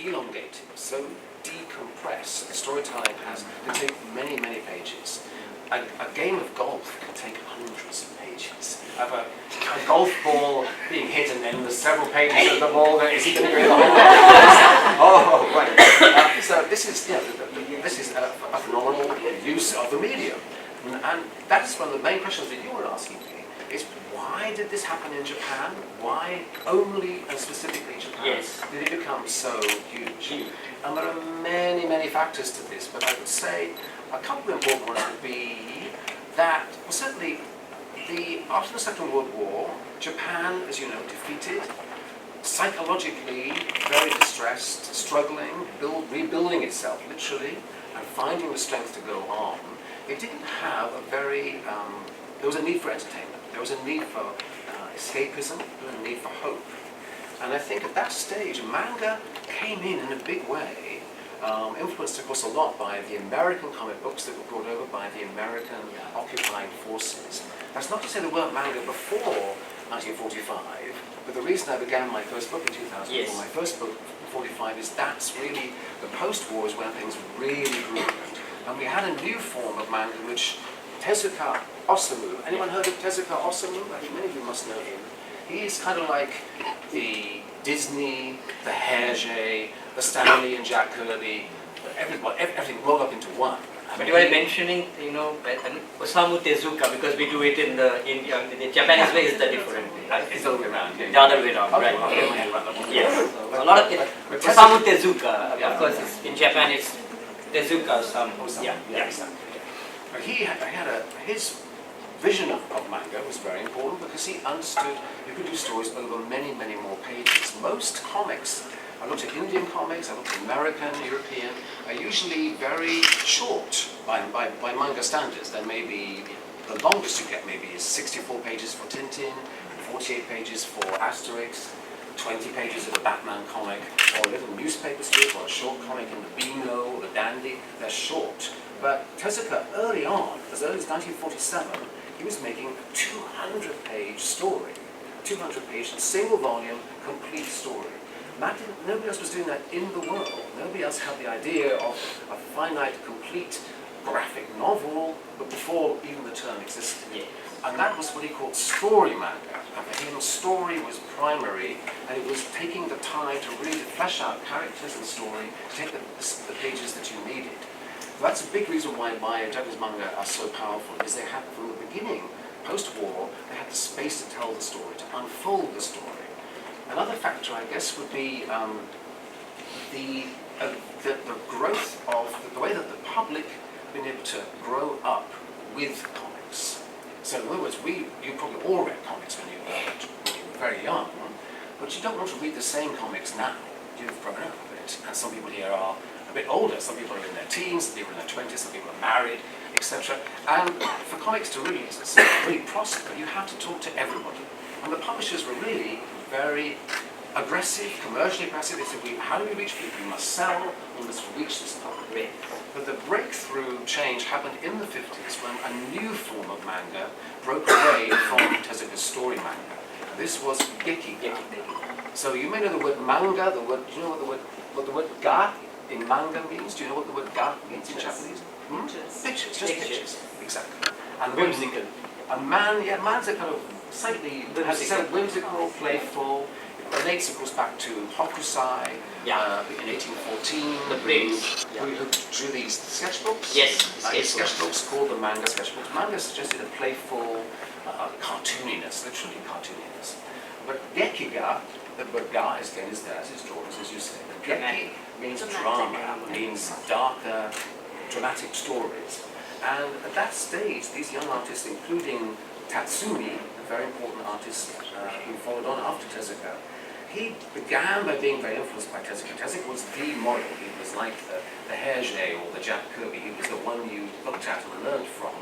elongated, so decompressed. The storytelling can take many, many pages. A game of golf can take hundreds of pages. Have a golf ball being hit, and then there's several pages of the ball. Is he going to go in the hole? Oh, right. So this is a phenomenal use of the medium, and that's one of the main questions that you were asking me. Is why did this happen in Japan? Why only and specifically Japan did it become so huge? And there are many, many factors to this, but I would say a couple of important ones would be that, well, certainly, after the Second World War, Japan, as you know, defeated, psychologically very distressed, struggling, rebuilding itself, literally, and finding the strength to go on. It didn't have a very, there was a need for entertainment, there was a need for escapism, there was a need for hope. And I think at that stage, manga came in a big way, influenced, of course, a lot by the American comic books that were brought over by the American occupying forces. That's not to say there weren't manga before 1945, but the reason I began my first book in 2004, my first book in 45, is that's really, the post-war is when things really grew. And we had a new form of manga, which Tezuka Osamu, anyone heard of Tezuka Osamu? I think many of you must know him. He's kind of like the Disney, the Hergé, the Stanley and Jack Kirby, everything rolled up into one. But you were mentioning, Osamu Tezuka, because we do it in the Japanese way is the different. It's the other way around. The other way around, right? Yes. So a lot of it, Osamu Tezuka, of course, in Japan it's Tezuka Osamu. Yeah, exactly. But his vision of manga was very important because he understood you could do stories over many, many more pages. Most comics, I looked at Indian comics, I looked at American, European, are usually very short by manga standards. There may be, the longest you get maybe is 64 pages for Tintin, 48 pages for Asterix, 20 pages of a Batman comic, or a little newspaper strip, or a short comic in the Beano or the Dandy. They're short. But Tezuka, early on, as early as 1947, he was making a 200-page story, 200-page, single volume, complete story. Nobody else was doing that in the world. Nobody else had the idea of a finite, complete graphic novel, but before even the term existed. Yes. And that was what he called story manga. And for him, story was primary, and it was taking the time to really flesh out characters and story, to take the pages that you needed. So that's a big reason why Japanese manga are so powerful, is they had, from the beginning, post-war, they had the space to tell the story, to unfold the story. Another factor, I guess, would be the growth of the way that the public have been able to grow up with comics. So in other words, you probably all read comics when you were very young, but you don't want to read the same comics now. You've grown up with it, and some people here are a bit older. Some people are in their teens, some people are in their 20s, some people are married, etc. And for comics to really prosper, you have to talk to everybody. And the publishers were really very aggressive, commercially aggressive. They said, how do we reach people? We must sell, we must reach this public. But the breakthrough change happened in the 50s when a new form of manga broke away from Tezuka's story manga. And this was Gekiga. So you may know the word manga, do you know what the word ga in manga means? Do you know what the word ga means in Japanese? Pictures, just pictures. Exactly. And whimsical. Man's a kind of slightly, as I said, whimsical, playful. It relates, of course, back to Hokusai in 1814. The Prince. Who drew these sketchbooks? Yes. Sketchbooks called the manga sketchbooks. Manga suggested a playful cartooniness, literally cartooniness. But Gekiga, the word ga is there, as is drawings, as you say. Geki means drama, means darker, dramatic stories. And at that stage, these young artists, including Tatsumi, a very important artist who followed on after Tezuka, he began by being very influenced by Tezuka. Tezuka was the model. He was like the Hergé or the Jack Kirby. He was the one you looked at and learned from.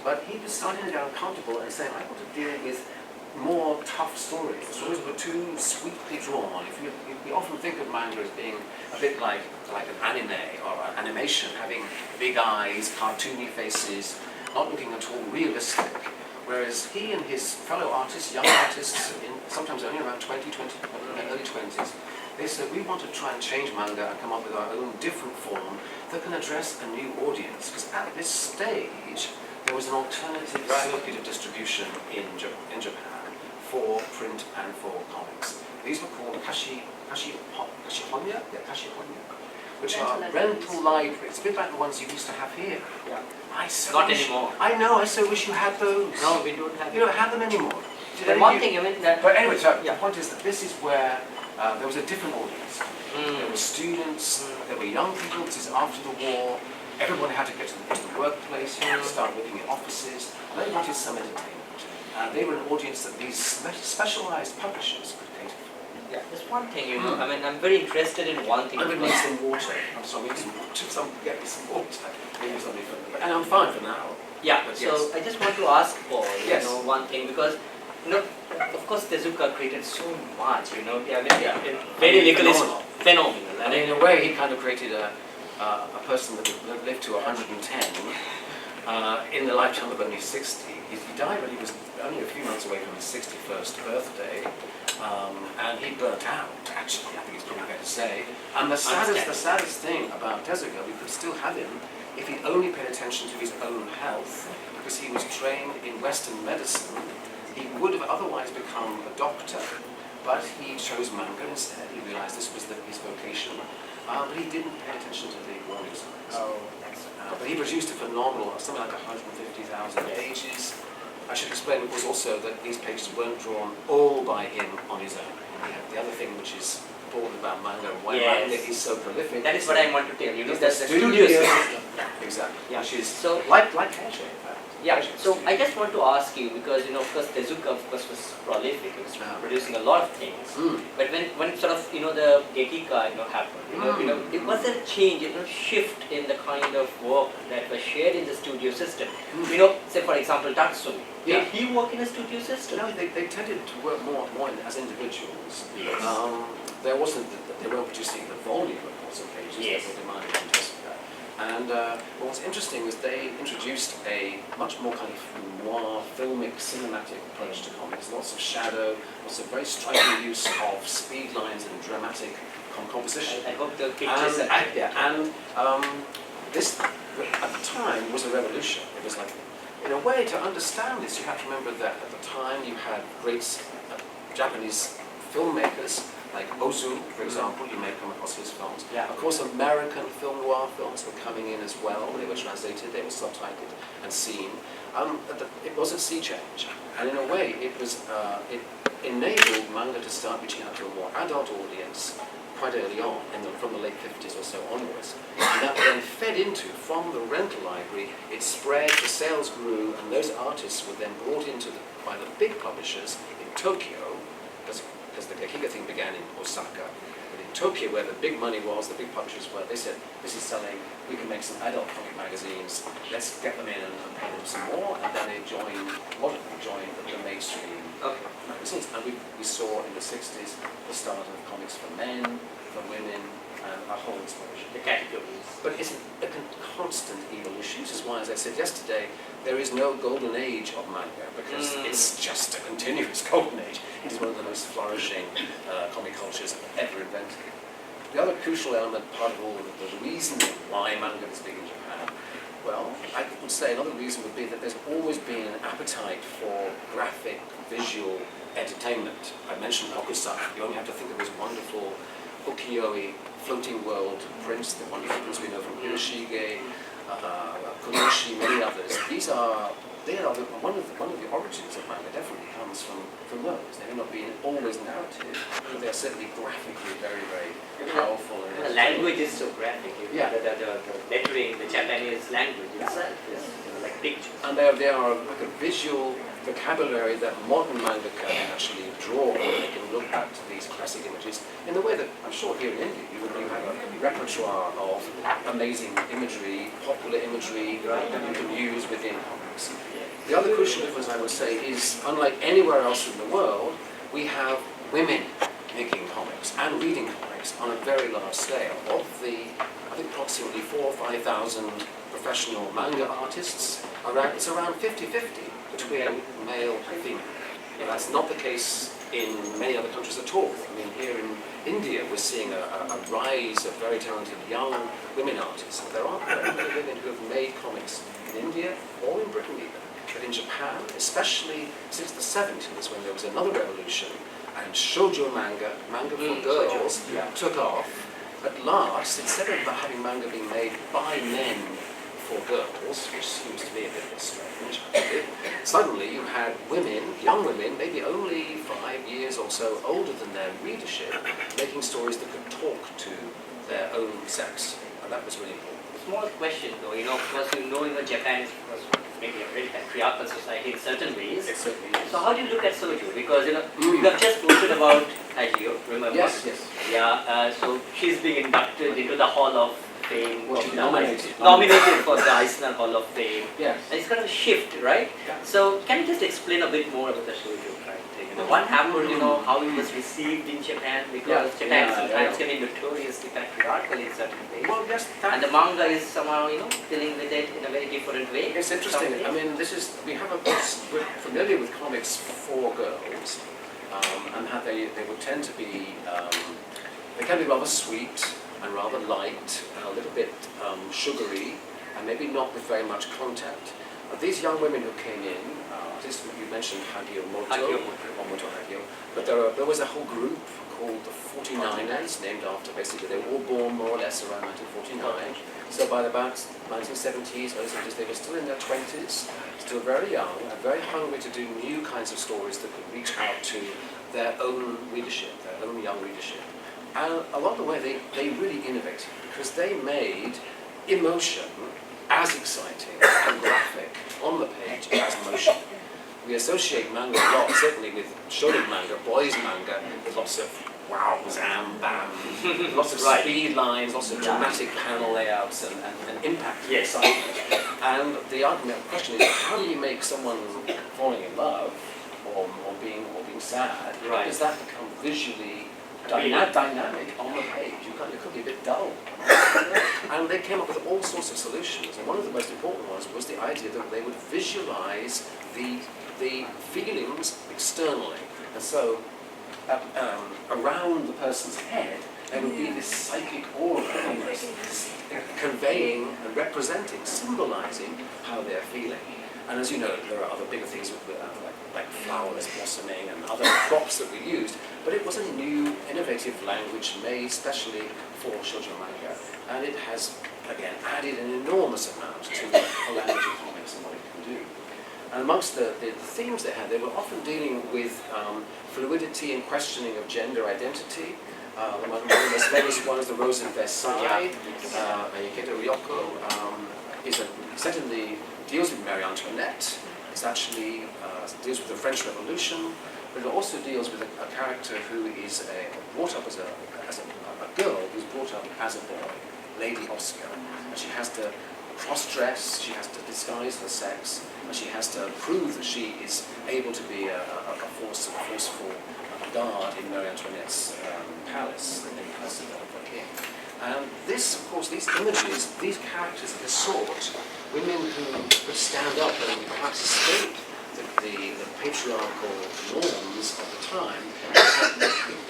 But he was starting to get uncomfortable and saying, I want to deal with more tough stories. The stories were too sweetly drawn. We often think of manga as being a bit like an anime or an animation, having big eyes, cartoony faces, not looking at all realistic. Whereas he and his fellow artists, young artists, sometimes only around 20, in their early 20s, they said we want to try and change manga and come up with our own different form that can address a new audience. Because at this stage, there was an alternative circuit of distribution in Japan for print and for comics. These were called kashihonya, which are rental libraries, a bit like the ones you used to have here. Yeah. Not anymore. I know, I so wish you had those. No, we don't have. You don't have them anymore. But one thing, I mean, but anyway, so the point is that this is where there was a different audience. There were students, there were young people. This is after the war. Everyone had to get to the workplace, you had to start working in offices. And they wanted some entertainment. They were an audience that these specialized publishers could cater for. Yeah, there's one thing, you know, I mean, I'm very interested in one thing. I'm going to need some water. I'm sorry, I need some water. Get me some water. Maybe something for me. And I'm fine for now. Yeah, but so yes. I just want to ask Paul, Yes. you know, one thing, because, you know, of course Tezuka created so much, you know, I mean, very little is phenomenal. And in a way, he kind of created a person that lived to 110 in the lifetime of only 60. He died when he was only a few months away from his 61st birthday, and he burnt out, actually, I think it's probably fair to say. And the saddest thing about Tezuka, we could still have him if he'd only paid attention to his own health, because he was trained in Western medicine. He would have otherwise become a doctor, but he chose manga instead. He realized this was his vocation, but he didn't pay attention to the warning signs. But he produced a phenomenal, something like 150,000 pages. I should explain, it was also that these pages weren't drawn all by him on his own. He had the other thing which is important about manga, why manga is so prolific. That is what I want to tell you. It's That's the the studio system. system. Exactly. Yeah. Which is So, like Hair, in fact. yeah, so I just want to ask you, because, you know, of course, Tezuka, of course, was prolific, he was producing a lot of things. But when sort of, you know, the Gekika, you know, happened, you know, it was a change, you know, shift in the kind of work that was shared in the studio system. You know, say for example, Tatsumi. Did he work in a studio system? No, they tended to work more as individuals. There wasn't, they weren't producing the volume, of course, of pages that were demanded in Tezuka. And what's interesting was they introduced a much more kind of noir, filmic, cinematic approach to comics. Lots of shadow, lots of very striking use of speed lines and dramatic composition. I hope the pictures this, at the time, was a revolution. It was like, in a way, to understand this, you have to remember that at the time you had great Japanese filmmakers, like Ozu, for example, you may come across his films. Of course, American film noir films were coming in as well. They were translated, they were subtitled and seen. It was a sea change, and in a way, it enabled manga to start reaching out to a more adult audience quite early on, from the late 50s or so onwards. And that then fed into, from the rental library, it spread, the sales grew, and those artists were then brought by the big publishers in Tokyo, because the Gekika thing began in Osaka. But in Tokyo, where the big money was, the big publishers were, they said, this is selling, we can make some adult comic magazines, let's get them in and pay them some more, and then they joined the mainstream magazines. And we saw in the 60s the start of comics for men, for women, and a whole explosion. The categories. But it's a constant evolution. This is why, as I said yesterday, there is no golden age of manga, because it's just a continuous golden age. It is one of the most flourishing comic cultures ever invented. The other crucial element, part of all the reasoning why manga is big in Japan, well, I would say another reason would be that there's always been an appetite for graphic, visual entertainment. I mentioned Okusai. You only have to think of his wonderful ukiyo-e floating world prints, the wonderful prints we know from Hiroshige, Kuroshi, many others. One of the origins of manga definitely comes from those. They may not be always narrative, but they are certainly graphically very, very powerful. The language is so graphic. Yeah. The lettering, the Japanese language itself is like pictures. And they are like a visual vocabulary that modern manga can actually draw on. They can look back to these classic images in the way that I'm sure here in India you have a repertoire of amazing imagery, popular imagery that you can use within comics. The other crucial difference I would say is, unlike anywhere else in the world, we have women making comics and reading comics on a very large scale. Of the, I think approximately 4,000 or 5,000 professional manga artists, it's around 50-50 between male and female. That's not the case in many other countries at all. I mean, here in India, we're seeing a rise of very talented young women artists. There aren't very many women who have made comics in India or in Britain either. But in Japan, especially since the 70s, when there was another revolution, and shoujo manga, manga for girls, took off, at last, instead of having manga being made by men for girls, which seems to me a bit strange, actually, suddenly you had women, young women, maybe only 5 years or so older than their readership, making stories that could talk to their own sex, and that was really important. Small question though, of course Japan is of course maybe a very patriarchal society in certain ways. It certainly is. So how do you look at Soju? Because you have just spoken about Hajio, remember? Yes. Yeah, so she's being inducted into the Hall of Fame. Well, nominated For the Eisner Hall of Fame. Yes. And it's kind of a shift, right? Yeah. So can you just explain a bit more about the Soju thing? What happened, how it was received in Japan, because Japan sometimes can be notoriously patriarchal in certain ways. Well, yes, and the manga is somehow, dealing with it in a very different way. It's interesting. I mean, we're familiar with comics for girls, and how they would tend to be, they can be rather sweet and rather light and a little bit sugary, and maybe not with very much content. These young women who came in, you mentioned Hagio Moto, but there was a whole group called the 49ers, named after, basically, they were all born more or less around 1949. So by about 1970s, early 70s, they were still in their 20s, still very young, and very hungry to do new kinds of stories that could reach out to their own readership, their own young readership. And along the way, they really innovated, because they made emotion as exciting and graphic on the page as motion. We associate manga a lot, certainly with shonen manga, boys manga, with lots of wow, zam, bam, lots of speed lines, lots of dramatic panel layouts and impact. Yes. And the question is, how do you make someone falling in love or being sad? How does that become visually dynamic on the page? It could be a bit dull. And they came up with all sorts of solutions, and one of the most important ones was the idea that they would visualize the feelings externally. And so around the person's head there would be this psychic aura conveying and representing, symbolizing how they're feeling. And as you know, there are other bigger things like flowers blossoming and other props that we used, but it was a new, innovative language made specially for shoujo manga, and it has, again, added an enormous amount to the language of comics and what it can do. And amongst the themes they had, they were often dealing with fluidity and questioning of gender identity. One of the most famous ones, The Rose in Versailles, Yuketa Ryoko, deals with Marie Antoinette. It actually deals with the French Revolution, but it also deals with a character who is brought up as a girl who's brought up as a boy, Lady Oscar, and she has to cross-dress, she has to disguise her sex, and she has to prove that she is able to be a forceful guard in Marie Antoinette's palace, in the palace of the king. And this, of course, these images, these characters of this sort, women who could stand up and perhaps escape the patriarchal norms of the time,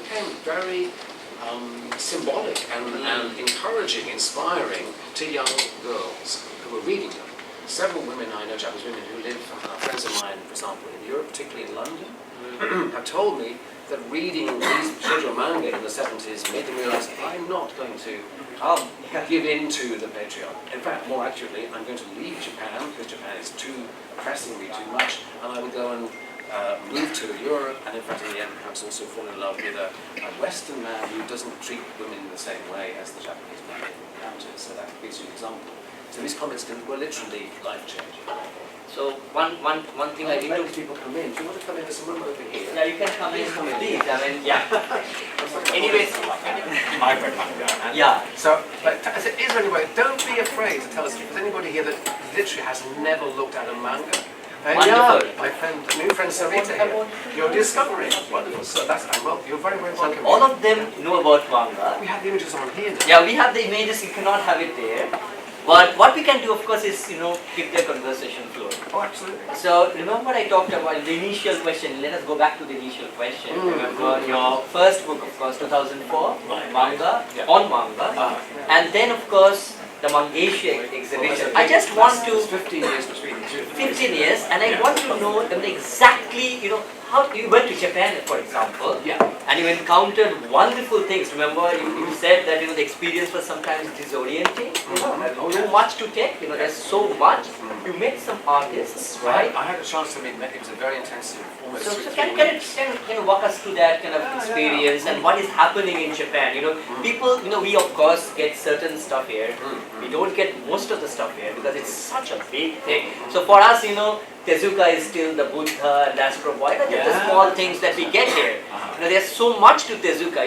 became very symbolic and encouraging, inspiring to young girls who were reading them. Several women I know, Japanese women who live, friends of mine, for example, in Europe, particularly in London, have told me that reading these shoujo manga in the 70s made them realize, I'm not going to give in to the patriarchy. In fact, more accurately, I'm going to leave Japan because Japan is too oppressing me too much, and I would go and move to Europe, and in fact in the end perhaps also fall in love with a Western man who doesn't treat women in the same way as the Japanese man encounters. So that gives you an example. So these comics were literally life-changing. So one thing I need to... people come in. Do you want to come in? There's some room over here. Yeah, you can come in, please. I mean, yeah. Anyways. Yeah. So, but is there any way, don't be afraid to tell us if there's anybody here that literally has never looked at a manga. Wonderful. Yeah, new friend Sarita here. You're discovering. Wonderful. So that's, you're very, very welcome. So all of them know about manga. We have the images on here now. Yeah, we have the images, you cannot have it there. But what we can do, of course, is keep the conversation flowing. Oh, absolutely. So remember I talked about the initial question. Let us go back to the initial question. Remember your first book, of course, 2004, manga, on manga, and then of course the Mangasia exhibition. I just want to 15 years between the two. 15 years, and I want to know exactly, how you went to Japan, for example, and you encountered wonderful things. Remember, you said that the experience was sometimes disorienting. Too much to take. There's so much. You met some artists, right? I had a chance to meet many. It was a very intensive, almost So 3 can weeks. you walk us through that kind of experience and what is happening in Japan? People, we of course get certain stuff here. We don't get most of the stuff here because it's such a big thing. So for us, Tezuka is still the Buddha and Astro Boy. They're the small things that we get here. There's so much to Tezuka.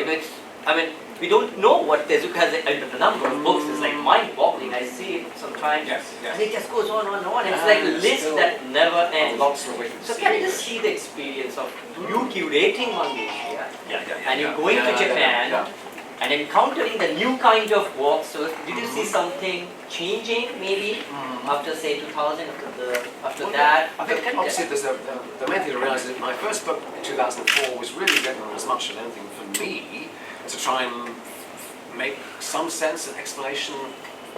We don't know what Tezuka has. The number of books is like mind-boggling. I see it sometimes, and it just goes on and on. It's like a list that never ends. So can you just see the experience of you curating Mangasia and you going to Japan and encountering the new kind of work? So did you see something changing maybe after say 2000, after that? I think obviously there's the main thing to realise is that my first book in 2004 was really written as much as anything for me to try and make some sense and explanation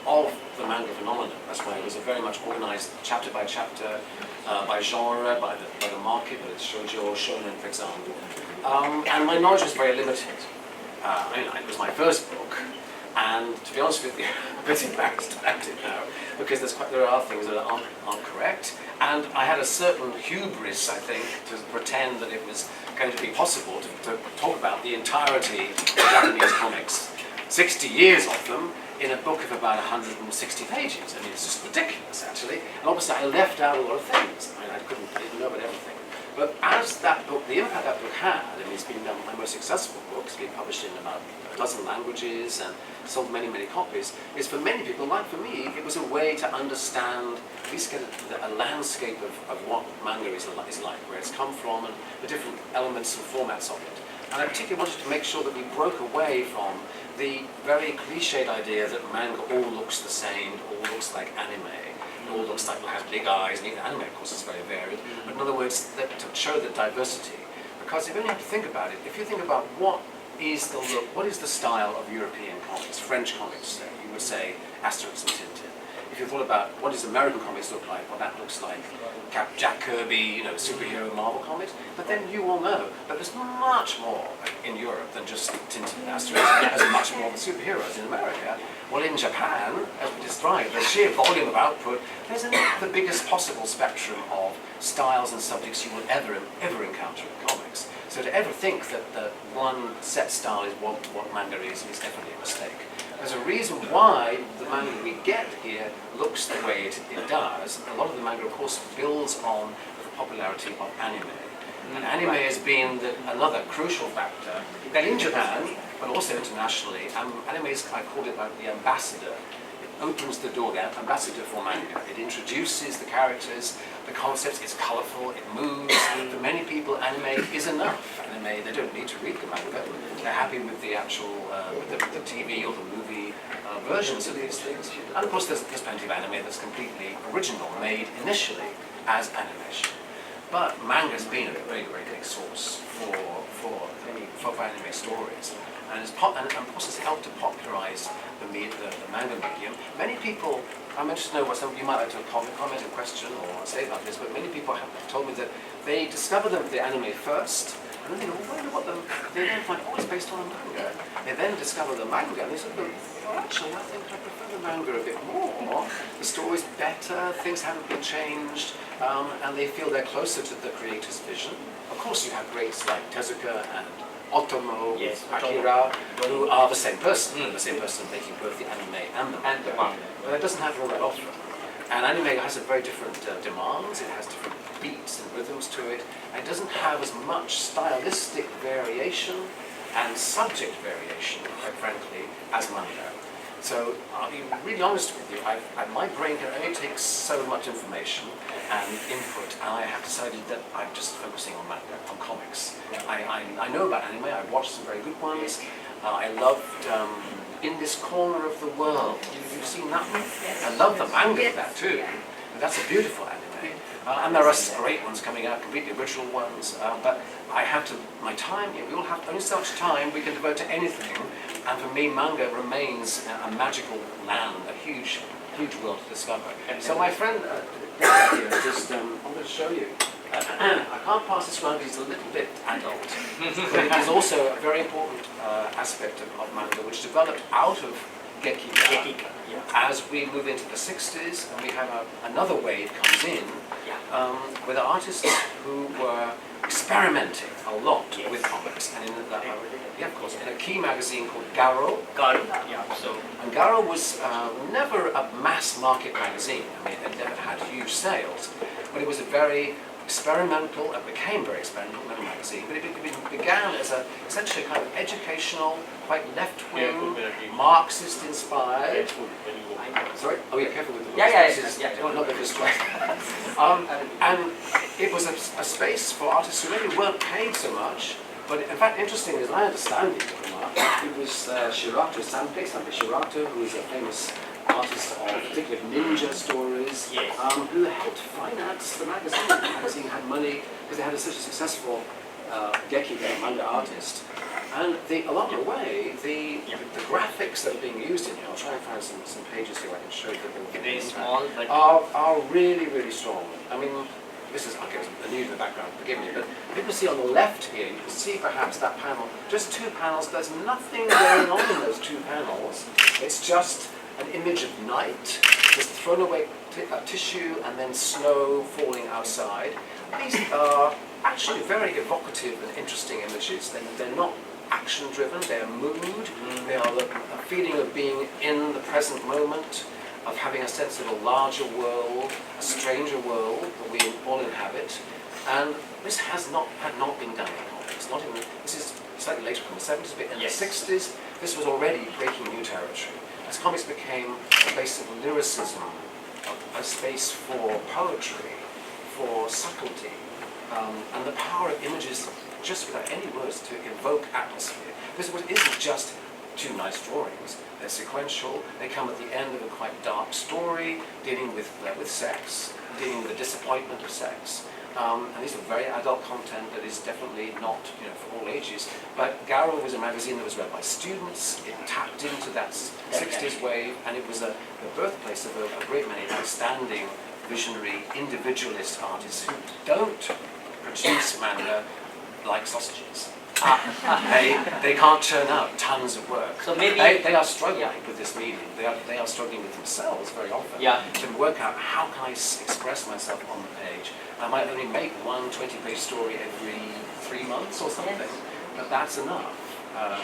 of the manga phenomenon. That's why it was a very much organised chapter by chapter, by genre, by the market, whether it's shoujo or shonen, for example. And my knowledge was very limited. It was my first book, and to be honest with you, I'm a bit embarrassed about it now, because there are things that aren't correct, and I had a certain hubris, I think, to pretend that it was going to be possible to talk about the entirety of Japanese comics, 60 years of them, in a book of about 160 pages. It's just ridiculous, actually, and obviously I left out a lot of things. I didn't know about everything. But as that book, the impact that book had, it's been my most successful book, it's been published in about a dozen languages and sold many, many copies, is for many people, like for me, it was a way to understand, at least get a landscape of what manga is like, where it's come from, and the different elements and formats of it. And I particularly wanted to make sure that we broke away from the very cliched idea that manga all looks the same, all looks like anime. It all looks like it has big eyes, and even anime, of course, is very varied. But in other words, to show the diversity. Because if you only have to think about it, if you think about what is the look, what is the style of European comics, French comics, you would say Asterix and Tintin. If you thought about what does American comics look like, what that looks like, Jack Kirby, superhero Marvel comics, but then you all know that there's much more in Europe than just Tintin and Asterix. There's much more than superheroes in America. Well, in Japan, as we described, the sheer volume of output, there's the biggest possible spectrum of styles and subjects you will ever encounter in comics. So to ever think that the one set style is what manga is definitely a mistake. There's a reason why the manga we get here looks the way it does. A lot of the manga, of course, builds on the popularity of anime. And anime has been another crucial factor in Japan, but also internationally. Anime is, I call it like the ambassador. It opens the door, the ambassador for manga. It introduces the characters, the concepts, it's colourful, it moves. For many people, anime is enough. Anime, they don't need to read the manga. They're happy with the actual, with the TV or the movie versions of these things. And of course, there's plenty of anime that's completely original, made initially as animation. But manga's been a very, very big source for anime stories, and of course it's helped to popularise the manga medium. Many people, I'm interested to know what you might like to comment, a question, or say about this, but many people have told me that they discover the anime first, and then they wonder they then find, it's based on a manga. They then discover the manga, and they sort of go, actually, I think I prefer the manga a bit more. The story's better, things haven't been changed, and they feel they're closer to the creator's vision. Of course, you have greats like Tezuka and Otomo, Akira, who are the same person making both the anime and the manga. But it doesn't happen all that often. And anime has a very different demands, it has different beats and rhythms to it, and it doesn't have as much stylistic variation and subject variation, quite frankly, as manga. So I'll be really honest with you, my brain can only take so much information and input, and I have decided that I'm just focusing on manga, on comics. I know about anime, I've watched some very good ones. I loved in this corner of the world. You've seen that one? I love the manga of that too. And that's a beautiful anime. And there are great ones coming out, completely original ones. But I have to, my time, we all have only so much time we can devote to anything. And for me, manga remains a magical land, a huge world to discover. So my friend here, just I'm going to show you. I can't pass this around, he's a little bit adult, but it is also a very important aspect of manga which developed out of Gekika. As we move into the 60s and we have another wave comes in with artists who were experimenting a lot with comics, and of course, in a key magazine called Garo. And Garo was never a mass market magazine. I mean, it never had huge sales, but it was a very experimental, it became very experimental magazine, but it began as essentially a kind of educational, quite left-wing, Marxist-inspired. Sorry? Oh yeah, careful with the books. Don't get distracted. And it was a space for artists who really weren't paid so much, but in fact, interestingly, as I understand it, it was Sanpei Shirato, who is a famous artist of particularly ninja stories, who helped finance the magazine. The magazine had money because they had such a successful Gekika manga artist. And along the way, the graphics that are being used in here, I'll try and find some pages here I can show you that very small, but are really, really strong. I mean, this is, okay, a new in the background, forgive me, but you can see on the left here, you can see perhaps that panel, just 2 panels, there's nothing going on in those 2 panels. It's just an image of night, just thrown away tissue and then snow falling outside. These are actually very evocative and interesting images. They're not action-driven, they're mood, they are a feeling of being in the present moment, of having a sense of a larger world, a stranger world that we all inhabit. And this had not been done in comics. This is slightly later from the 70s, but in the 60s, this was already breaking new territory. As comics became a space of lyricism, a space for poetry, for subtlety, and the power of images just without any words to evoke atmosphere. This isn't just 2 nice drawings, they're sequential, they come at the end of a quite dark story, dealing with sex, dealing with the disappointment of sex. And these are very adult content that is definitely not for all ages. But Garo was a magazine that was read by students, it tapped into that 60s wave, and it was the birthplace of a great many outstanding, visionary, individualist artists who don't produce manga like sausages. They can't churn out tons of work. So maybe they are struggling with this medium. They are struggling with themselves very often to work out how can I express myself on the page. I might only make one 20-page story every 3 months or something, but that's enough.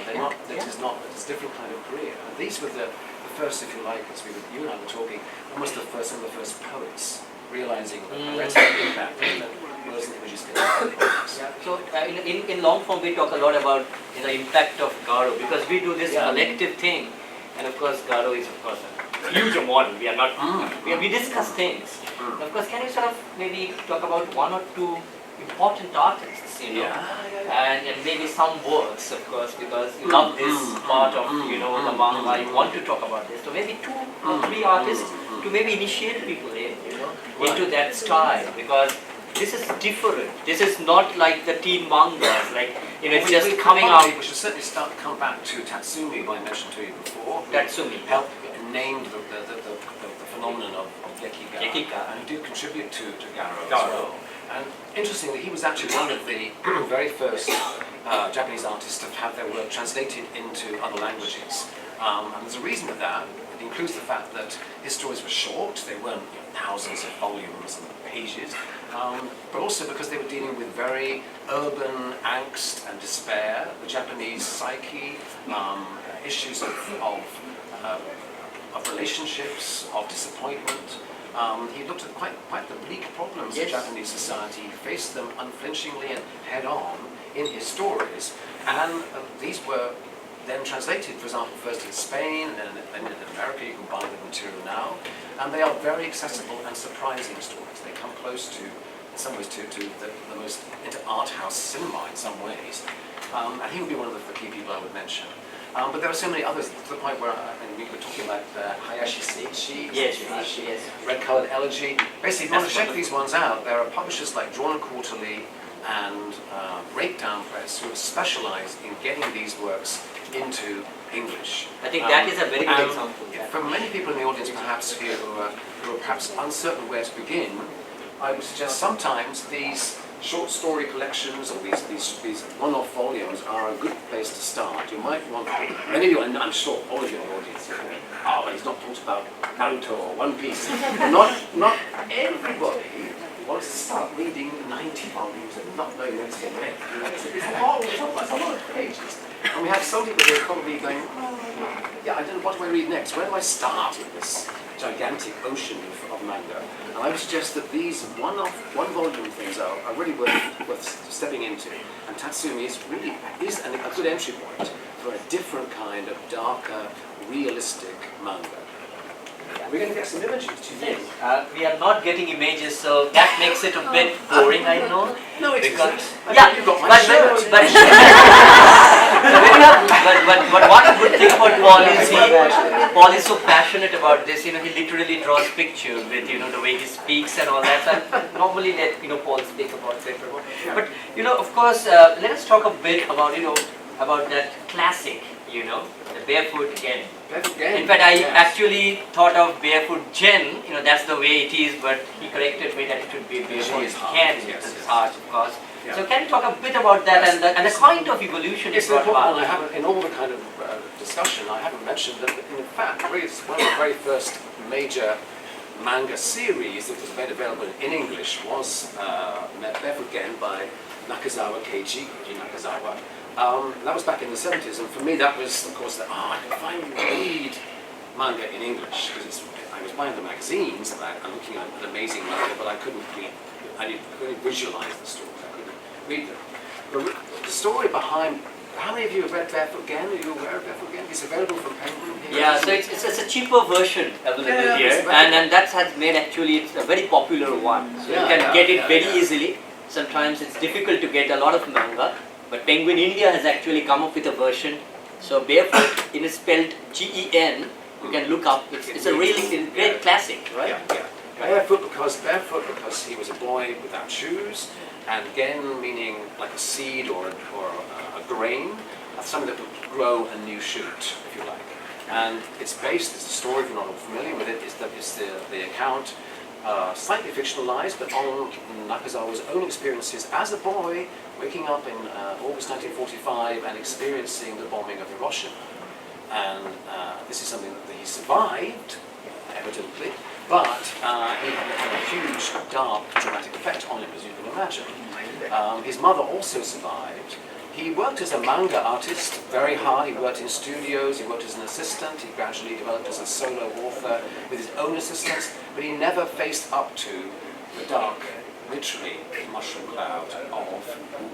It's a different kind of career. And these were the first, if you like, as you and I were talking, almost some of the first poets realizing the poetic impact that words and images can have. So in long form we talk a lot about the impact of Garo, because we do this collective thing, and of course Garo is of course a huge model. We are not we discuss things. And of course, can you sort of maybe talk about 1 or 2 important artists, and maybe some works, of course, because you love this part of the manga, you want to talk about this. So maybe 2 or 3 artists to maybe initiate people into that style, because this is different. This is not like the teen mangas, like it's just coming out. We should certainly come back to Tatsumi, who I mentioned to you before. Tatsumi helped named the phenomenon of Gekika, and who did contribute to Garo as well. And interestingly, he was actually one of the very first Japanese artists to have their work translated into other languages. And there's a reason for that. It includes the fact that his stories were short, they weren't thousands of volumes and pages, but also because they were dealing with very urban angst and despair, the Japanese psyche, issues of relationships, of disappointment. He looked at quite the bleak problems of Japanese society. He faced them unflinchingly and head-on in his stories. And these were then translated, for example, first in Spain and then in America. You can buy the material now. And they are very accessible and surprising stories. They come close to, in some ways, to the most into art house cinema in some ways. And he would be one of the key people I would mention. But there are so many others, to the point where we were talking about Hayashi Seichi, Yes, yes. Red Colored Elegy. Basically, if you want to check these ones out, there are publishers like Drawn Quarterly and Breakdown Press who have specialized in getting these works into English. I think that is a very good example. For many people in the audience perhaps here who are perhaps uncertain where to begin, I would suggest sometimes these short story collections or these one-off volumes are a good place to start. You might want, many of you, and I'm sure all of you in the audience, but he's not talked about Naruto or One Piece. Not everybody wants to start reading 90 volumes and not knowing where to get read. It's a lot of pages. And we have some people who are probably going, yeah, I don't know, what do I read next? Where do I start in this gigantic ocean of manga? And I would suggest that these one-volume things are really worth stepping into. And Tatsumi is a good entry point for a different kind of darker, realistic manga. We're going to get some images to you. We are not getting images, so that makes it a bit boring, I know. No, it because isn't. Yeah, you've got my shirt. But what a good thing about Paul is so passionate about this. He literally draws pictures with the way he speaks and all that. So I normally let Paul speak about it. But of course, let us talk a bit about about that classic. The Barefoot Gen. In fact, I actually thought of Barefoot Gen, that's the way it is, but he corrected me that it should be Barefoot Gen, it's hard, of course. Yeah. So can you talk a bit about that and the kind of evolution it's brought about? I haven't, in all the kind of discussion, I haven't mentioned that, in fact, really one of the very first major manga series that was made available in English was Barefoot Gen by Nakazawa Keiji Nakazawa. That was back in the 70s, and for me that was, of course, I could finally read manga in English, because I was buying the magazines and looking at an amazing manga, but I couldn't read, I couldn't visualize the story, I couldn't read them. The story behind, how many of you have read Barefoot Gen? Are you aware of Barefoot Gen? It's available from Penguin here. Yeah, so it's a cheaper version available here, and that has made it's a very popular one, so you can get it very easily. Sometimes it's difficult to get a lot of manga. But Penguin India has actually come up with a version. So Barefoot, it is spelled Gen. You can look up. It's a really great classic, right? Yeah. Barefoot because he was a boy without shoes, and Gen meaning like a seed or a grain, something that would grow a new shoot, if you like. And it's the story, if you're not familiar with it, is the account, slightly fictionalized, but on Nakazawa's own experiences as a boy, waking up in August 1945 and experiencing the bombing of Hiroshima. And this is something that he survived, evidently, but he had a huge, dark, dramatic effect on him, as you can imagine. His mother also survived. He worked as a manga artist very hard. He worked in studios, he worked as an assistant, he gradually developed as a solo author with his own assistants, but he never faced up to the dark, literally mushroom cloud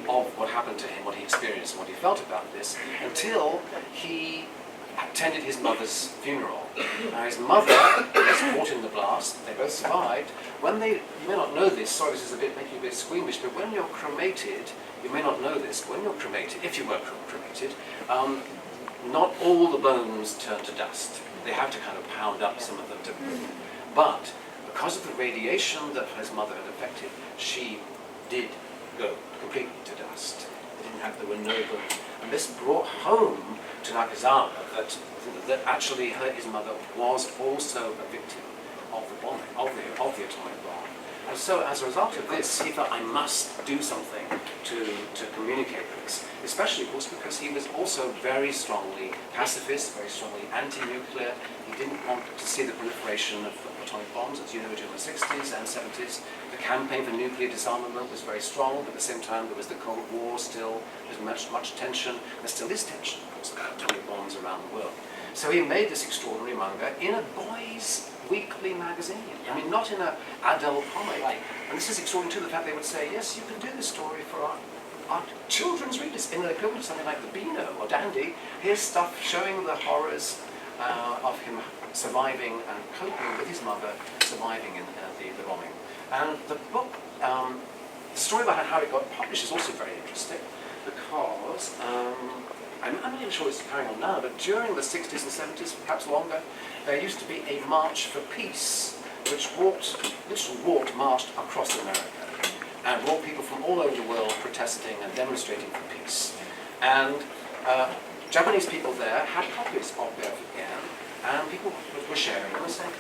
of what happened to him, what he experienced, what he felt about this, until he attended his mother's funeral. Now his mother was caught in the blast, they both survived. You may not know this, sorry this is making you a bit squeamish, but when you're cremated, you may not know this, when you're cremated, if you were cremated, not all the bones turn to dust. They have to kind of pound up some of them to but because of the radiation that his mother had affected, she did go completely to dust. There were no bones. And this brought home to Nakazawa that actually his mother was also a victim of the bombing, of the atomic bomb. And so as a result of this, he thought, I must do something to communicate this, especially, of course, because he was also very strongly pacifist, very strongly anti-nuclear. He didn't want to see the proliferation of atomic bombs, as you know, during the 60s and 70s. The campaign for nuclear disarmament was very strong, but at the same time there was the Cold War still, there was much tension. There still is tension, of course, about atomic bombs around the world. So he made this extraordinary manga in a boys' weekly magazine. I mean, not in an adult comic. And this is extraordinary too, the fact they would say, yes, you can do this story for our children's readers. In the equivalent of something like the Beano or Dandy, here's stuff showing the horrors of him surviving and coping with his mother surviving in the bombing. And the book, the story about how it got published is also very interesting, because I'm not even sure it's carrying on now, but during the 60s and 70s, perhaps longer, there used to be a March for Peace, which literally marched across America and brought people from all over the world protesting and demonstrating for peace. And Japanese people there had copies of Barefoot Gen, and people were sharing them and saying,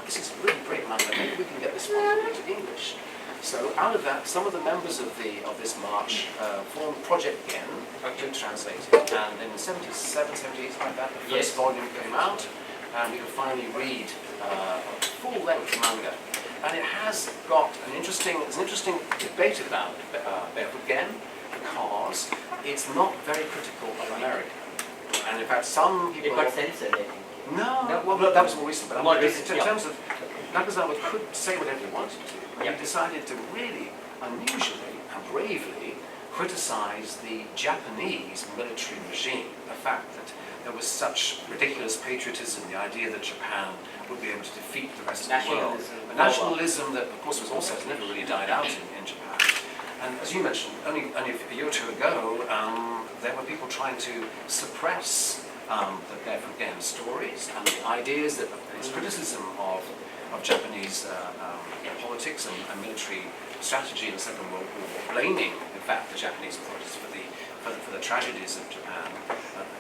this is really great manga, maybe we can get this one into English. So out of that, some of the members of this march formed Project Gen to translate it. And in the 77, 78, like that, the first volume came out, and we could finally read a full-length manga. And it has got there's an interesting debate about Barefoot Gen, because it's not very critical of America. And in fact, some people... It got censored, I think. No, well, that was more recent. But More recent, in terms of, Nakazawa could say whatever he wanted to. But he decided to really, unusually and bravely criticize the Japanese military regime. The fact that there was such ridiculous patriotism, the idea that Japan would be able to defeat the rest of the world. A nationalism that, of course, was also has never really died out in Japan. And as you mentioned, only a year or two ago, there were people trying to suppress the Barefoot Gen stories and the ideas that his criticism of Japanese politics and military strategy in the Second World War, blaming, in fact, the Japanese authorities for the tragedies of Japan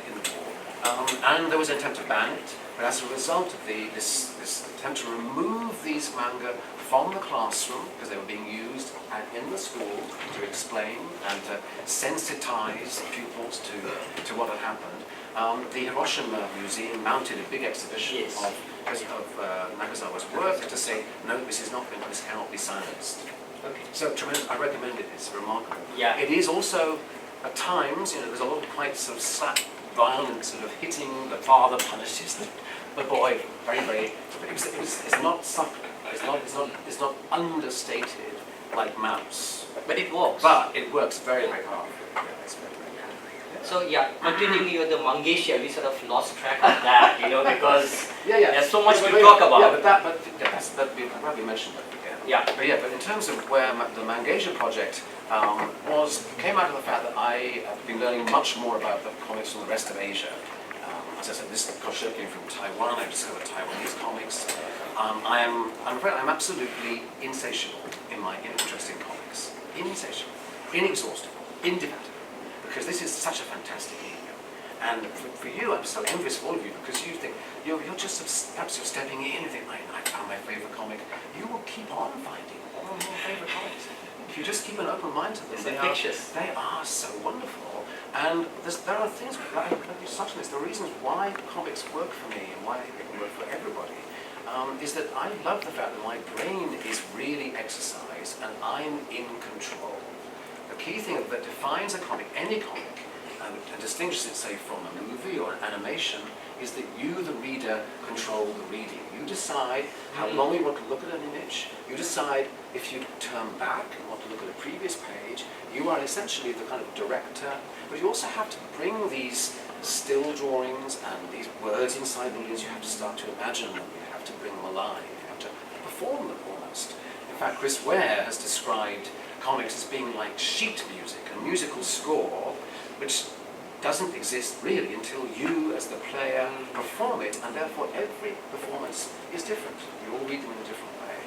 in the war. And there was an attempt to ban it, but as a result of this attempt to remove these manga from the classroom, because they were being used in the school to explain and to sensitize pupils to what had happened, the Hiroshima Museum mounted a big exhibition of Nakazawa's work to say, no, this cannot be silenced. Okay. So tremendous, I recommend it, it's remarkable. Yeah. It is also, at times, there's a lot of quite sort of slap, violent sort of hitting, the father punishes the boy very, very, it's not subtle, it's not understated like Mouse. But it works. But it works very, very hard. Yeah, it's very, very hard. Yeah. So continuing with the Mangasia, we sort of lost track of that, because there's so much to talk about. Yeah, but we probably mentioned that again. Yeah. But in terms of where the Mangasia project came out of the fact that I have been learning much more about the comics from the rest of Asia. As I said, this show came from Taiwan. I discovered Taiwanese comics. I'm absolutely insatiable in my interest in comics. Insatiable, inexhaustible, indefatigable. Because this is such a fantastic medium. And for you, I'm so envious of all of you, because you think, you're just, perhaps you're stepping in and think, I found my favorite comic. You will keep on finding more and more favorite comics. If you just keep an open mind to them, they are so wonderful. And there are things, like you touched on this, the reasons why comics work for me and why they can work for everybody, is that I love the fact that my brain is really exercised and I'm in control. The key thing that defines a comic, any comic, and distinguishes it, say, from a movie or an animation, is that you, the reader, control the reading. You decide how long you want to look at an image. You decide if you turn back and want to look at a previous page. You are essentially the kind of director, but you also have to bring these still drawings and these words inside millions. You have to start to imagine them. You have to bring them alive. You have to perform them almost. In fact, Chris Ware has described comics as being like sheet music, a musical score, which doesn't exist really until you, as the player, perform it, and therefore every performance is different. You all read them in a different way.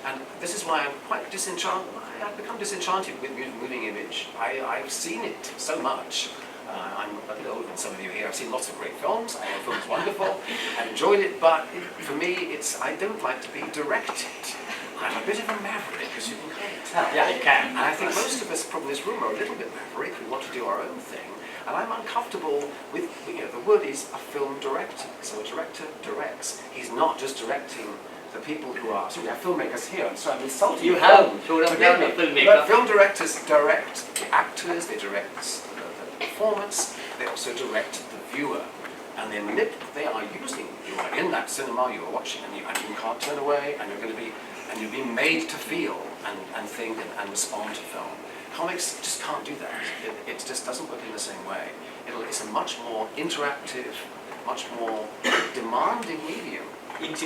And this is why I'm quite disenchanted. I've become disenchanted with moving image. I've seen it so much. I'm a bit older than some of you here. I've seen lots of great films. I think the film is wonderful. I've enjoyed it, but for me, I don't like to be directed. I'm a bit of a maverick, as you can kind of tell. Yeah, you can. And I think most of us probably in this room are a little bit maverick. We want to do our own thing. And I'm uncomfortable with, the word is a film director. So a director directs. He's not just directing the people who are, we have filmmakers here, and so I'm insulting you. Have showed up down a filmmaker. But film directors direct the actors, they direct the performance, they also direct the viewer. And they are using, you are in that cinema you are watching, and you can't turn away, and you're being made to feel and think and respond to film. Comics just can't do that. It just doesn't work in the same way. It's a much more interactive, much more demanding medium. It's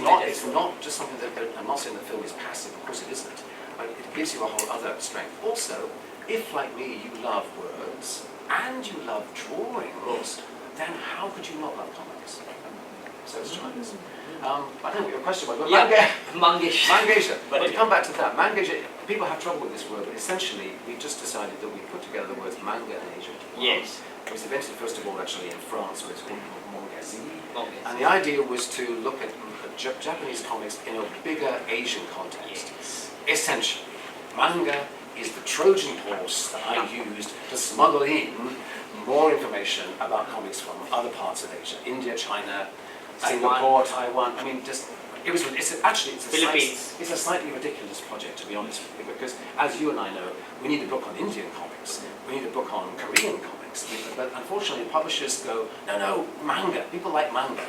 not just something that, I'm not saying the film is passive, of course it isn't, but it gives you a whole other strength. Also, if, like me, you love words and you love drawings, then how could you not love comics? So it's tremendous. I don't know what your question was, but Mangesh. Mangasia. But to come back to that, Mangasia, people have trouble with this word, but essentially we just decided that we put together the words manga and Asia. Yes. It was invented first of all actually in France, where it's called mangasi. Okay. And the idea was to look at Japanese comics in a bigger Asian context. Yes. Essentially, manga is the Trojan horse that I used to smuggle in more information about comics from other parts of Asia, India, China, Singapore, Taiwan. I mean, just it's Philippines. It's a slightly ridiculous project, to be honest with you, because as you and I know, we need a book on Indian comics, we need a book on Korean comics, but unfortunately publishers go, no, manga, people like manga.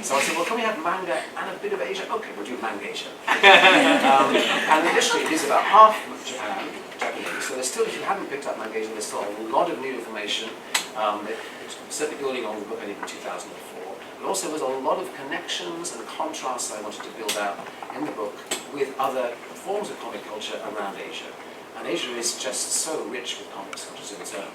So I said, well, can we have manga and a bit of Asia? Okay, we'll do Mangasia. And initially it is about half Japanese, so there's still, if you haven't picked up Mangasia, there's still a lot of new information. It's certainly building on the book I did in 2004. But also there's a lot of connections and contrasts I wanted to build out in the book with other forms of comic culture around Asia. And Asia is just so rich with comics cultures of its own.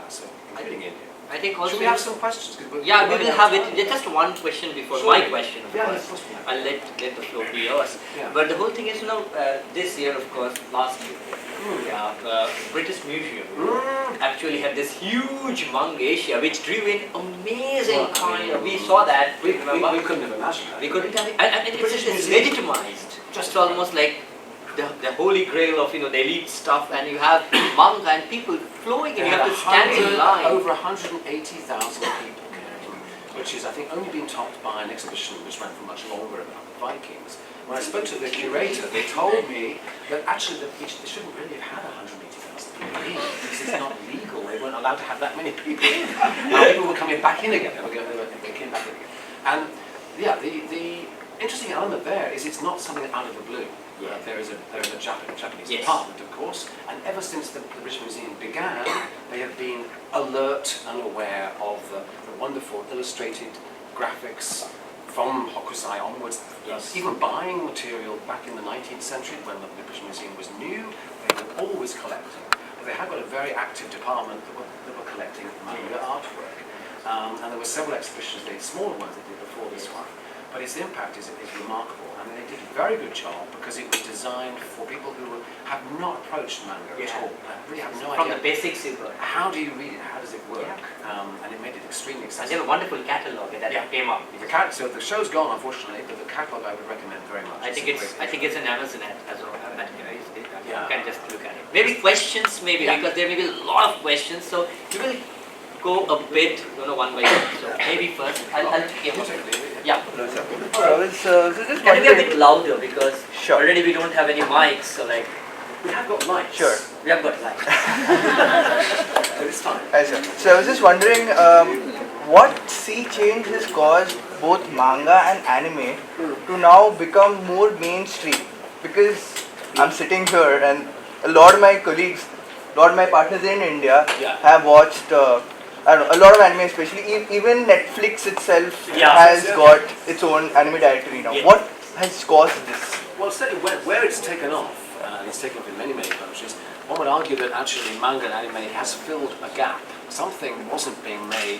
So including India. I think also should we have some questions? Yeah, we will have it. Just one question before my question, of course. Of course we have. I'll let the floor be yours. Yeah. But the whole thing is, this year, of course, last year, British Museum actually had this huge Mangasia, which drew in amazing we saw that. We couldn't have imagined that. We couldn't have, and it's legitimized. Just almost like the holy grail of the elite stuff, and you have manga and people flowing, and you have to stand in line. Over 180,000 people came, which is I think only been topped by an exhibition which ran for much longer about the Vikings. When I spoke to the curator, they told me that actually they shouldn't really have had 180,000 people in because it's not legal. They weren't allowed to have that many people in. People were coming back in again. They came back in again. And yeah, the interesting element there is it's not something out of the blue. There is a Japanese department, of course, and ever since the British Museum began, they have been alert and aware of the wonderful illustrated graphics from Hokusai onwards. Even buying material back in the 19th century when the British Museum was new, they were always collecting. But they have got a very active department that were collecting manga artwork. And there were several exhibitions, smaller ones they did before this one. But its impact is remarkable, and they did a very good job because it was designed for people who have not approached manga at all. Really have no idea. From the basics, how do you read it? How does it work? And it made it extremely accessible. And they have a wonderful catalogue that came up. So the show's gone, unfortunately, but the catalogue I would recommend very much. I think it's an Amazon as well. You can just look at it. Maybe questions, because there may be a lot of questions. So we will go a bit, one by one. So maybe first, Yeah. So just Can you be a bit louder because already we don't have any mics, so we have got mics. Sure. We have got mics. So it's fine. Hi, sir. So I was just wondering, what sea change has caused both manga and anime to now become more mainstream? Because I'm sitting here and a lot of my colleagues, a lot of my partners in India have watched a lot of anime, especially even Netflix itself has got its own anime dietary now. What has caused this? Well, certainly where it's taken off, and it's taken off in many countries, one would argue that actually manga and anime has filled a gap. Something wasn't being made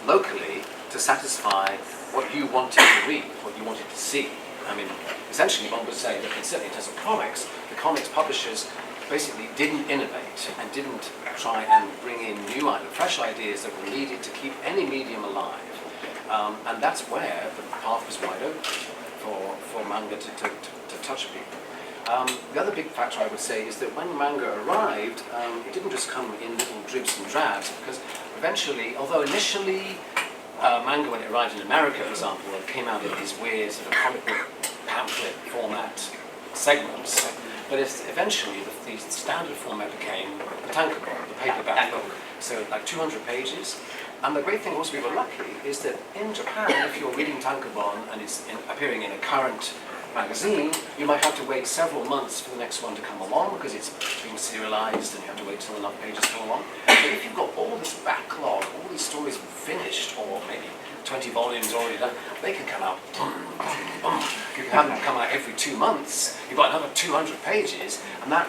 locally to satisfy what you wanted to read, what you wanted to see. I mean, essentially one would say that certainly in terms of comics, the comics publishers basically didn't innovate and didn't try and bring in new, fresh ideas that were needed to keep any medium alive. And that's where the path was wide open for manga to touch people. The other big factor I would say is that when manga arrived, it didn't just come in little dribs and drabs, because eventually, although initially manga, when it arrived in America, for example, it came out in these weird sort of comic book pamphlet format segments. But eventually the standard format became the tankobon, the paperback book. So like 200 pages. And the great thing also we were lucky is that in Japan, if you're reading tankobon and it's appearing in a current magazine, you might have to wait several months for the next one to come along because it's being serialized and you have to wait till enough pages come along. But if you've got all this backlog, all these stories finished, or maybe 20 volumes already done, they can come out. You can have them come out every 2 months. You've got another 200 pages, and that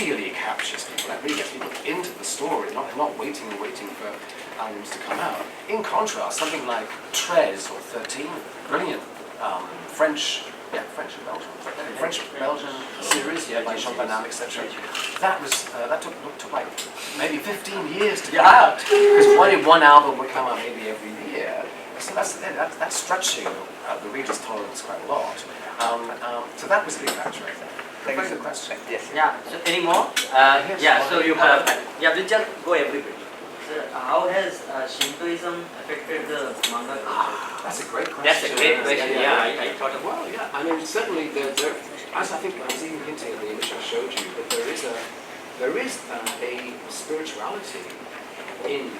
really captures people, that really gets people into the story, not waiting and waiting for albums to come out. In contrast, something like 13 or 13, brilliant French Belgian series, by Jean Van Damme, etc. That took like maybe 15 years to come out, because one album would come out maybe every year. So that's stretching the reader's tolerance quite a lot. So that was a big factor, I think. Thank Very you. good question. Yes. Yeah. So any more? So you have. We'll just go everybody. So how has Shintoism affected the manga culture? That's a great question. That's a great question. Yeah, I thought of. Well, yeah. I mean, certainly as I think I was even hinting at the image I showed you, that there is a spirituality in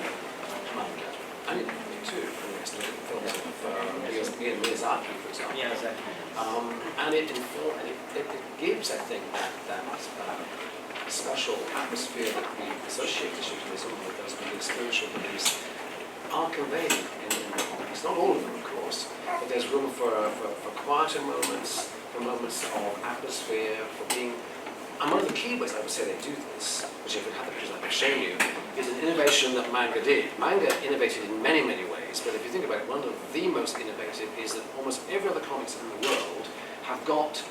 manga, and in anime too. From the films of Miyazaki, for example. Yeah, exactly. And it gives, I think, that special atmosphere that we associate with Shintoism, with those big spiritual beliefs, are conveyed in the comics. Not all of them, of course, but there's room for quieter moments, for moments of atmosphere, for being. And one of the key ways I would say they do this, which if it had the pictures I've shown you, is an innovation that manga did. Manga innovated in many, many ways, but if you think about it, one of the most innovative is that almost every other comics in the world have got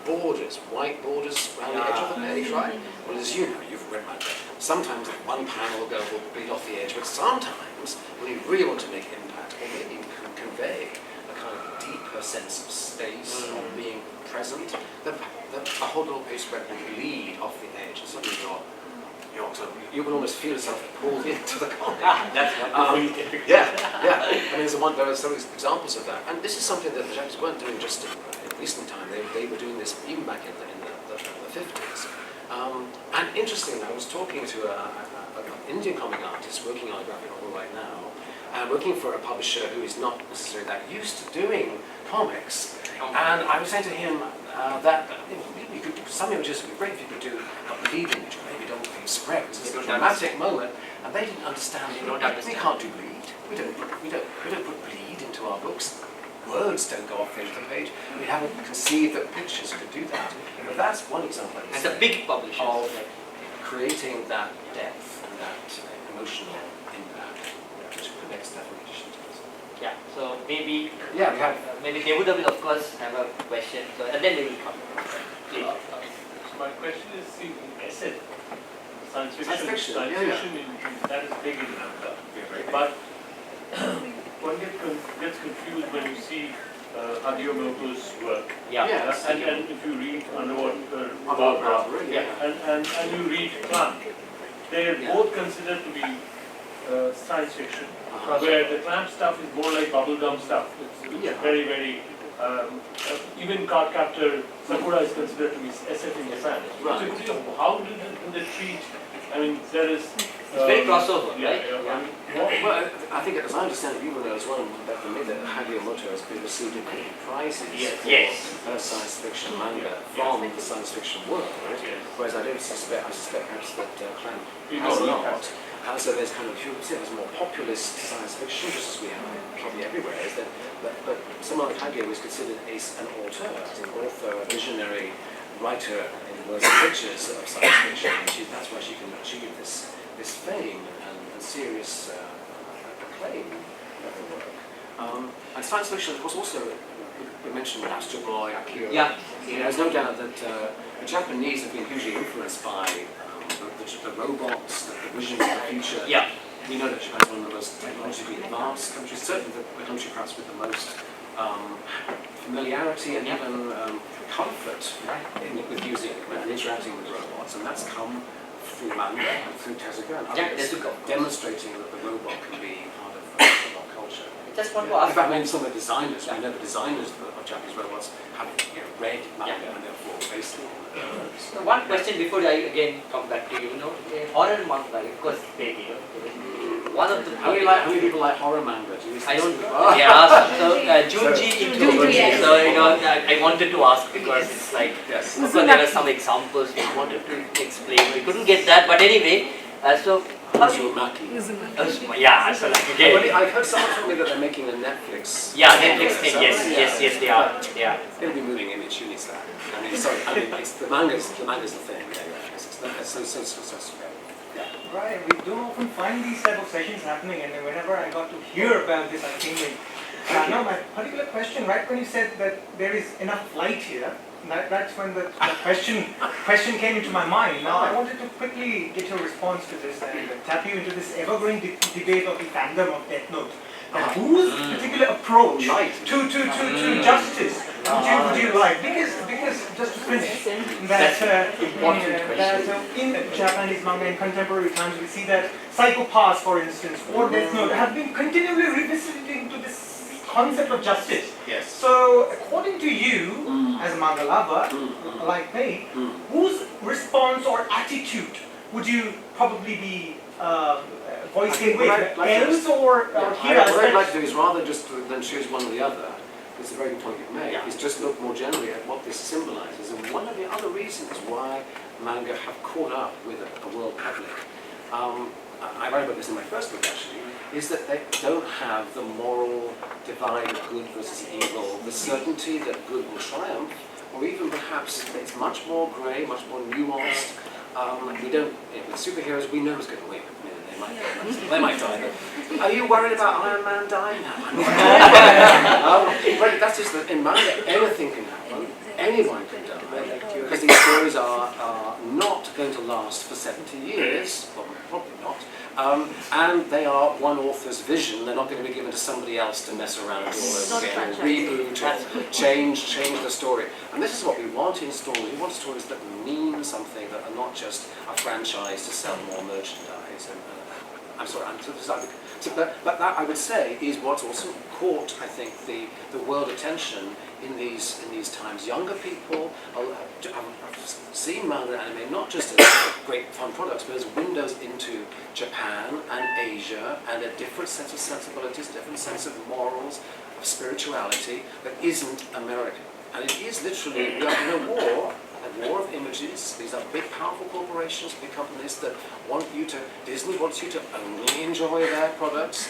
borders, white borders around the edge of the page, right? Well, as you know, you've read manga, sometimes one panel will bleed off the edge, but sometimes when you really want to make impact, or maybe convey a kind of deeper sense of space, of being present, a whole little page spread will bleed off the edge, and suddenly you can almost feel yourself pulled into the comic. That's Yeah. I mean, there are some examples of that, and this is something that the Japanese weren't doing just in recent time. They were doing this even back in the 50s. And interestingly, I was talking to an Indian comic artist working on a graphic novel right now, and working for a publisher who is not necessarily that used to doing comics. And I was saying to him that you could, some images would be great if you could do a lead image, or maybe don't be spread. It's a dramatic moment, and they didn't understand. We can't do bleed. We don't put bleed into our books. Words don't go off the edge of the page. We haven't conceived that pictures could do that. But that's one example. It's a big publisher of creating that depth and that emotional impact, which connects definitely to Shintoism. Yeah. So maybe. Yeah, we have. Maybe Devuda will of course have a question. So and then we will come. Please. So my question is, see, SF, science fiction, that is big in manga. But one gets confused when you see Hideo Moto's work. Yeah. And if you read Underwater, Yeah. and you read Clamp, they are both considered to be science fiction, where the Clamp stuff is more like bubblegum stuff. It's very, very. Even Cardcaptor Sakura is considered to be SF in Japan. Right. So how do they treat? I mean, there is. It's very crossover, right? Well, I think as I understand it, you will know as well that the minute Hideo Moto has been receiving prizes for science fiction manga from the science fiction world, whereas I suspect perhaps that Clamp has not. And so there's kind of, you see, there's more populist science fiction, just as we have probably everywhere, is that, but someone like Hideo is considered an author, a visionary writer in the words and pictures of science fiction, and that's why she can achieve this fame and serious acclaim of her work. And science fiction, of course, also, we mentioned Astro Boy, Akira. Yeah. There's no doubt that the Japanese have been hugely influenced by the robots, the visions of the future. Yeah. We know that Japan is one of the most technologically advanced countries, certainly the country perhaps with the most familiarity and even comfort with using and interacting with robots, and that's come through manga and through Tezuka and others, demonstrating that the robot can be part of our culture. I just want to ask. In fact, maybe some of the designers, we know the designers of Japanese robots have read manga and therefore based on So one question before I again come back to you, horror manga, of course, big, one of the. How many people like horror manga? I don't. Yeah. So Junji Ito. So I wanted to ask because it's like, of course, there are some examples we wanted to explain. We couldn't get that, but anyway. So. Yeah. So like again. I've heard someone tell me that they're making a Netflix. Yeah, Netflix thing. Yes, they are. Yeah. It'll be moving image. Who needs that? I mean, sorry. I mean, the manga's the thing. Yeah, so Right, we don't often find these type of sessions happening, and whenever I got to hear about this, I came in. Now, my particular question, right when you said that there is enough light here, that's when the question came into my mind. Now, I wanted to quickly get your response to this and tap you into this evergreen debate of the fandom of Death Note. And whose particular approach to justice would you like? Because just to finish, that in Japanese manga in contemporary times we see that psychopaths, for instance, or Death Note have been continually revisiting to this concept of justice. Yes. So, according to you, as a manga lover, like me, whose response or attitude would you probably be voicing with? Elves or Kira's? What I'd like to do is rather just than choose one or the other, it's a very good point you've made, is just look more generally at what this symbolises. And one of the other reasons why manga have caught up with a world public, I write about this in my first book actually, is that they don't have the moral divide of good versus evil, the certainty that good will triumph, or even perhaps it's much more grey, much more nuanced. We don't, with superheroes, we know who's going to win. They might die, but are you worried about Iron Man dying? No, I'm not. But that's just that in manga, anything can happen, anyone can die, because these stories are not going to last for 70 years, well, probably not, and they are one author's vision. They're not going to be given to somebody else to mess around all over again, or reboot, or change the story. And this is what we want in stories. We want stories that mean something, that are not just a franchise to sell more merchandise. I'm sorry, but that I would say is what's also caught, I think, the world attention in these times. Younger people have seen manga and anime not just as great fun products, but as windows into Japan and Asia and a different set of sensibilities, different sense of morals, of spirituality that isn't American. And it is literally, we are in a war of images. These are big, powerful corporations, big companies that want you to, Disney wants you to only enjoy their products.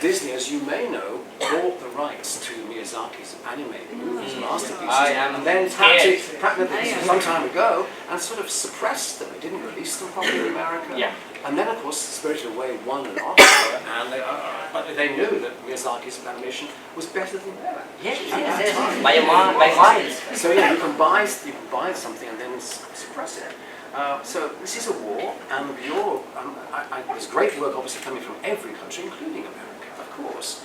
Disney, as you may know, bought the rights to Miyazaki's animated movies, masterpieces, and then patented some time ago, and sort of suppressed them. They didn't release them properly in America. Yeah. And then, of course, Spirited Away won an Oscar, and but they knew that Miyazaki's animation was better than their animation. Yes. By miles. So yeah, you can buy something and then suppress it. So this is a war, and there's great work obviously coming from every country, including America, of course.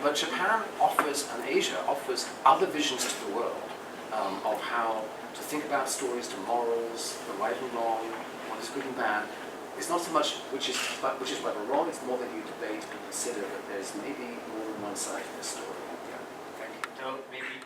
But Japan offers, and Asia offers, other visions to the world of how to think about stories, to morals, the right and wrong, what is good and bad. It's not so much which is right or wrong, it's more that you debate and consider that there's maybe more than one side to the story. Yeah. Thank you. So maybe